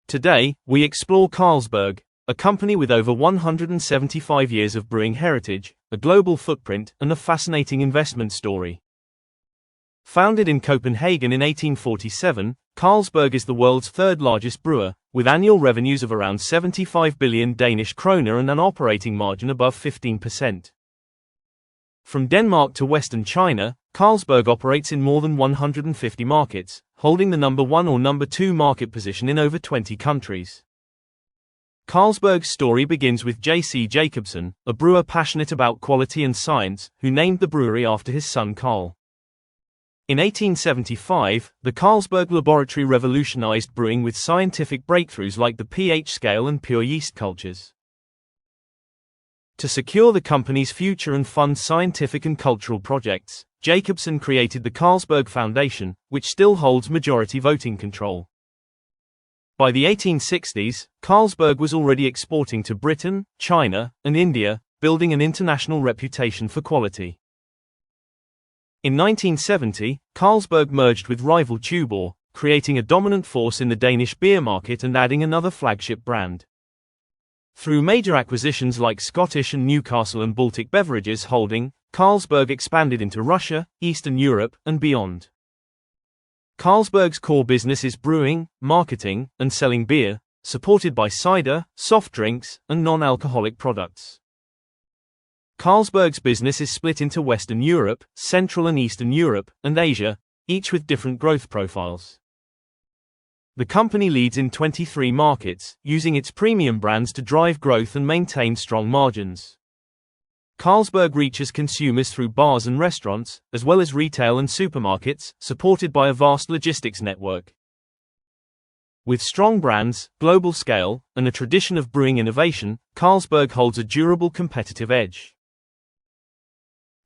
Today, we explore Carlsberg, a company with over 175 years of brewing heritage, a global footprint, and a fascinating investment story. Founded in Copenhagen in 1847, Carlsberg is the world's third largest brewer, with annual revenues of around 75 billion Danish kroner and an operating margin above 15%. From Denmark to Western China, Carlsberg operates in more than 150 markets, holding the number 1 or number 2 market position in over 20 countries. Carlsberg's story begins with J.C. Jacobsen, a brewer passionate about quality and science, who named the brewery after his son Carl. In 1875, the Carlsberg laboratory revolutionized brewing with scientific breakthroughs like the pH scale and pure yeast cultures. To secure the company's future and fund scientific and cultural projects, Jacobsen created the Carlsberg Foundation, which still holds majority voting control. By the 1860s, Carlsberg was already exporting to Britain, China, and India, building an international reputation for quality. In 1970, Carlsberg merged with rival Tuborg, creating a dominant force in the Danish beer market and adding another flagship brand. Through major acquisitions like Scottish and Newcastle and Baltic Beverages Holding, Carlsberg expanded into Russia, Eastern Europe, and beyond. Carlsberg's core business is brewing, marketing, and selling beer, supported by cider, soft drinks, and non-alcoholic products. Carlsberg's business is split into Western Europe, Central and Eastern Europe, and Asia, each with different growth profiles. The company leads in 23 markets, using its premium brands to drive growth and maintain strong margins. Carlsberg reaches consumers through bars and restaurants, as well as retail and supermarkets, supported by a vast logistics network. With strong brands, global scale, and a tradition of brewing innovation, Carlsberg holds a durable competitive edge.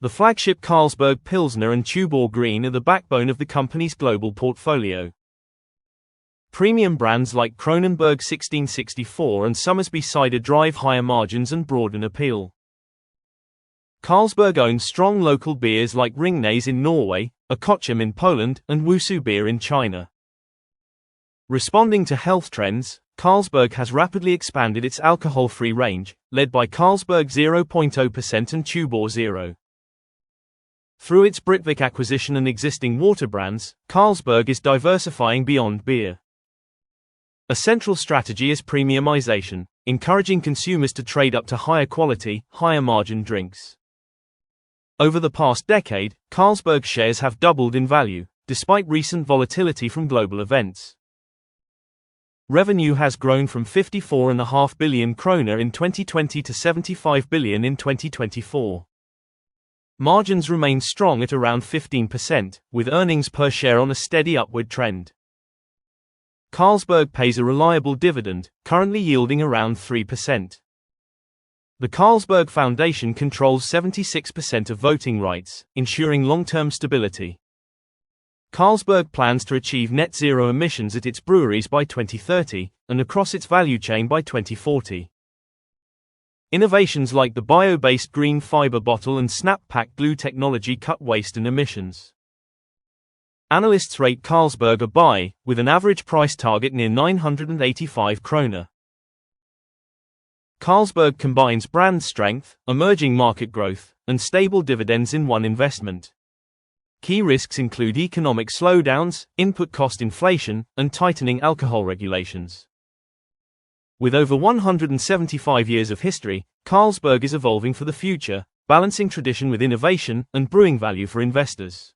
The flagship Carlsberg Pilsner and Tuborg Green are the backbone of the company's global portfolio. Premium brands like Kronenbourg 1664 and Somersby cider drive higher margins and broaden appeal. Carlsberg owns strong local beers like Ringnes in Norway, Jacobsen in Poland, and Wusu beer in China. Responding to health trends, Carlsberg has rapidly expanded its alcohol-free range, led by Carlsberg 0.0% and Tuborg Zero. Through its Britvic acquisition and existing water brands, Carlsberg is diversifying beyond beer. A central strategy is premiumization, encouraging consumers to trade up to higher quality, higher margin drinks. Over the past decade, Carlsberg shares have doubled in value, despite recent volatility from global events. Revenue has grown from 54.5 billion kroner in 2020 to 75 billion in 2024. Margins remain strong at around 15%, with earnings per share on a steady upward trend. Carlsberg pays a reliable dividend, currently yielding around 3%. The Carlsberg Foundation controls 76% of voting rights, ensuring long-term stability. Carlsberg plans to achieve net zero emissions at its breweries by 2030, and across its value chain by 2040. Innovations like the bio-based green fiber bottle and snap-pack glue technology cut waste and emissions. Analysts rate Carlsberg a buy, with an average price target near 985 kroner. Carlsberg combines brand strength, emerging market growth, and stable dividends in one investment. Key risks include economic slowdowns, input cost inflation, and tightening alcohol regulations. With over 175 years of history, Carlsberg is evolving for the future, balancing tradition with innovation and brewing value for investors.